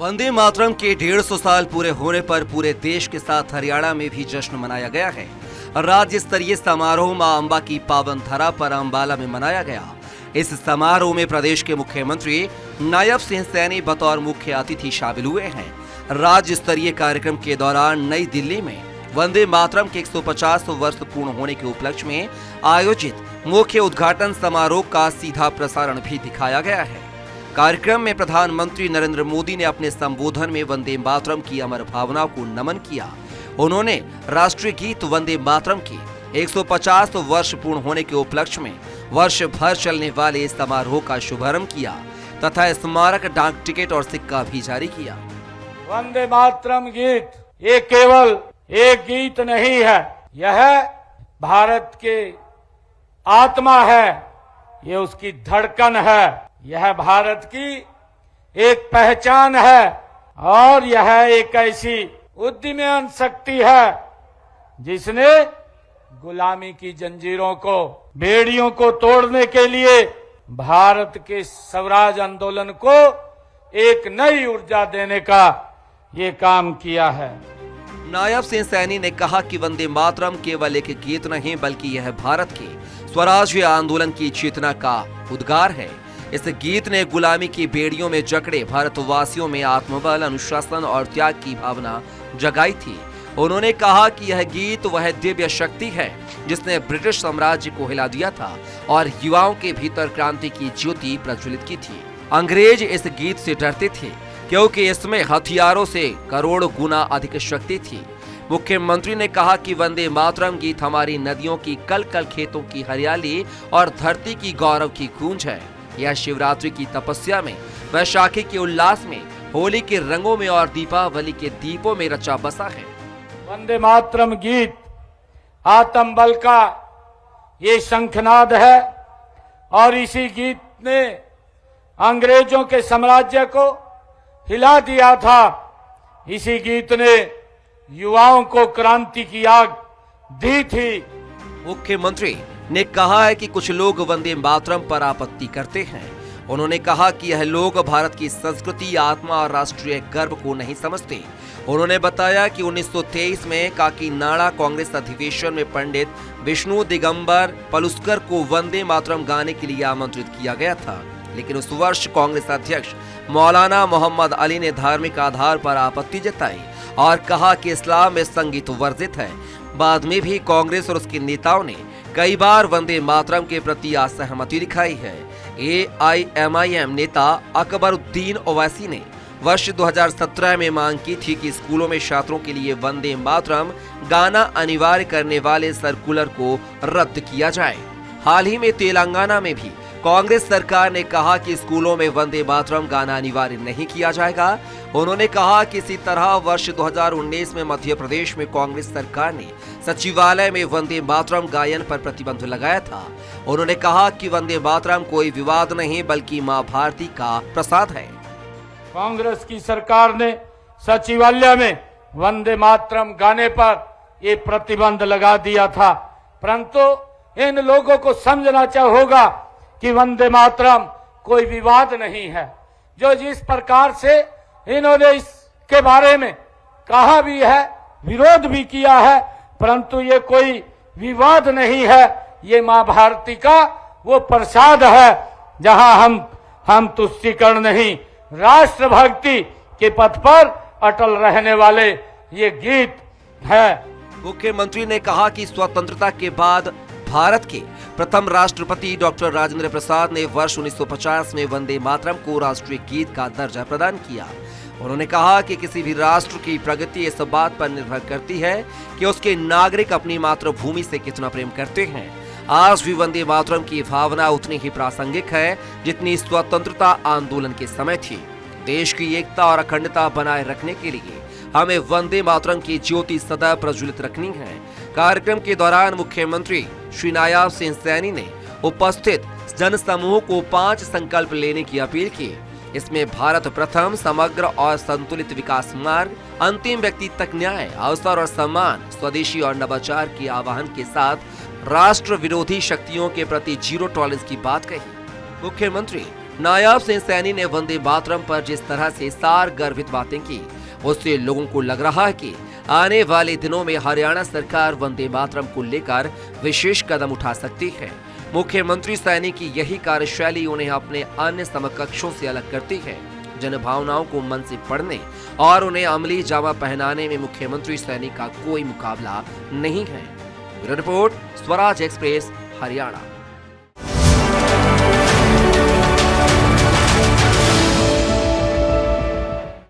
वंदे मातरम के 150 साल पूरे होने पर पूरे देश के साथ हरियाणा में भी जश्न मनाया गया है। राज्य स्तरीय समारोह मां अंबा की पावन धरा पर अंबाला में मनाया गया। इस समारोह में प्रदेश के मुख्यमंत्री नायब सिंह सैनी बतौर मुख्य अतिथि शामिल हुए हैं। राज्य स्तरीय कार्यक्रम के दौरान नई दिल्ली में वंदे मातरम के 150 वर्ष पूर्ण होने के उपलक्ष्य में आयोजित मुख्य उद्घाटन समारोह का सीधा प्रसारण भी दिखाया गया है। कार्यक्रम में प्रधानमंत्री नरेंद्र मोदी ने अपने संबोधन में वंदे मातरम की अमर भावनाओं को नमन किया। उन्होंने राष्ट्रीय गीत वंदे मातरम की 150 वर्ष पूर्ण होने के उपलक्ष्य में वर्ष भर चलने वाले इस समारोह का शुभारंभ किया तथा स्मारक डाक टिकट और सिक्का भी जारी किया। वंदे मातरम गीत ये केवल एक गीत नहीं है, यह भारत के आत्मा है, ये उसकी धड़कन है, यह भारत की एक पहचान है और यह एक ऐसी उद्यमन शक्ति है जिसने गुलामी की जंजीरों को, बेड़ियों को तोड़ने के लिए भारत के स्वराज आंदोलन को एक नई ऊर्जा देने का ये काम किया है। नायब सिंह सैनी ने कहा कि वंदे मातरम केवल एक गीत नहीं बल्कि यह भारत के स्वराज्य आंदोलन की चेतना का उद्गार है। इस गीत ने गुलामी की बेड़ियों में जकड़े भारतवासियों में आत्मबल, अनुशासन और त्याग की भावना जगाई थी। उन्होंने कहा कि यह गीत वह दिव्य शक्ति है जिसने ब्रिटिश साम्राज्य को हिला दिया था और युवाओं के भीतर क्रांति की ज्योति प्रज्वलित की थी। अंग्रेज इस गीत से डरते थे क्योंकि इसमें हथियारों से करोड़ गुना अधिक शक्ति थी। मुख्यमंत्री ने कहा कि वंदे मातरम गीत हमारी नदियों की कल कल, खेतों की हरियाली और धरती की गौरव की गूंज है। यह शिवरात्रि की तपस्या में, वैशाखी के उल्लास में, होली के रंगों में और दीपावली के दीपों में रचा बसा है। वंदे मातरम गीत आत्म बल का ये शंखनाद है और इसी गीत ने अंग्रेजों के साम्राज्य को हिला दिया था। इसी गीत ने युवाओं को क्रांति की आग दी थी। मुख्यमंत्री ने कहा है कि कुछ लोग वंदे मातरम पर आपत्ति करते हैं। उन्होंने कहा कि यह लोग भारत की संस्कृति, आत्मा और राष्ट्रीय गर्व को नहीं समझते। उन्होंने बताया कि 1923 में काकीनाडा कांग्रेस अधिवेशन में पंडित विष्णु दिगंबर पलुस्कर को वंदे मातरम गाने के लिए आमंत्रित किया गया था, लेकिन उस वर्ष कांग्रेस अध्यक्ष मौलाना मोहम्मद अली ने धार्मिक आधार पर आपत्ति जताई और कहा कि इस्लाम में संगीत वर्जित है। बाद में भी कांग्रेस और उसके नेताओं ने कई बार वंदे मातरम के प्रति असहमति दिखाई है। AIMIM नेता अकबरुद्दीन ओवैसी ने वर्ष 2017 में मांग की थी कि स्कूलों में छात्रों के लिए वंदे मातरम गाना अनिवार्य करने वाले सर्कुलर को रद्द किया जाए। हाल ही में तेलंगाना में भी कांग्रेस सरकार ने कहा कि स्कूलों में वंदे मातरम गाना अनिवार्य नहीं किया जाएगा। उन्होंने कहा कि इसी तरह वर्ष 2019 में मध्य प्रदेश में कांग्रेस सरकार ने सचिवालय में वंदे मातरम गायन पर प्रतिबंध लगाया था। उन्होंने कहा कि वंदे मातरम कोई विवाद नहीं बल्कि मां भारती का प्रसाद है। कांग्रेस की सरकार ने सचिवालय में वंदे मातरम गाने पर ये प्रतिबंध लगा दिया था, परंतु इन लोगों को समझना होगा कि वंदे मातरम कोई विवाद नहीं है। जो जिस प्रकार से इन्होंने इसके बारे में कहा भी है, विरोध भी किया है, परंतु ये कोई विवाद नहीं है। ये मां भारती का वो प्रसाद है जहां हम तुष्टीकरण नहीं, राष्ट्रभक्ति के पथ पर अटल रहने वाले ये गीत है। मुख्यमंत्री ने कहा कि स्वतंत्रता के बाद भारत के प्रथम राष्ट्रपति डॉक्टर राजेंद्र प्रसाद ने वर्ष 1950 में वंदे मातरम को राष्ट्रीय गीत का दर्जा प्रदान किया। उन्होंने कहा कि किसी भी राष्ट्र की प्रगति इस बात पर निर्भर करती है कि उसके नागरिक अपनी मातृभूमि से कितना प्रेम करते हैं। आज भी वंदे मातरम की भावना उतनी ही प्रासंगिक है जितनी स्वतंत्रता आंदोलन के समय थी। देश की एकता और अखंडता बनाए रखने के लिए हमें वंदे मातरम की ज्योति सदा प्रज्वलित रखनी है। कार्यक्रम के दौरान मुख्यमंत्री श्री नायब सिंह सैनी ने उपस्थित जन समूह को 5 संकल्प लेने की अपील की। इसमें भारत प्रथम, समग्र और संतुलित विकास मार्ग, अंतिम व्यक्ति तक न्याय, अवसर और सम्मान, स्वदेशी और नवाचार के आह्वान के साथ राष्ट्र विरोधी शक्तियों के प्रति जीरो टॉलरेंस की बात कही। मुख्यमंत्री नायाब सिंह सैनी ने वंदे मातरम पर जिस तरह से सार गर्भित बातें की, उससे लोगों को लग रहा है कि आने वाले दिनों में हरियाणा सरकार वंदे मातरम को लेकर विशेष कदम उठा सकती है। मुख्यमंत्री सैनी की यही कार्यशैली उन्हें अपने अन्य समकक्षों से अलग करती है। जन भावनाओं को मन से पढ़ने और उन्हें अमली जामा पहनाने में मुख्यमंत्री सैनी का कोई मुकाबला नहीं है। Bureau report, Swaraj express, Haryana.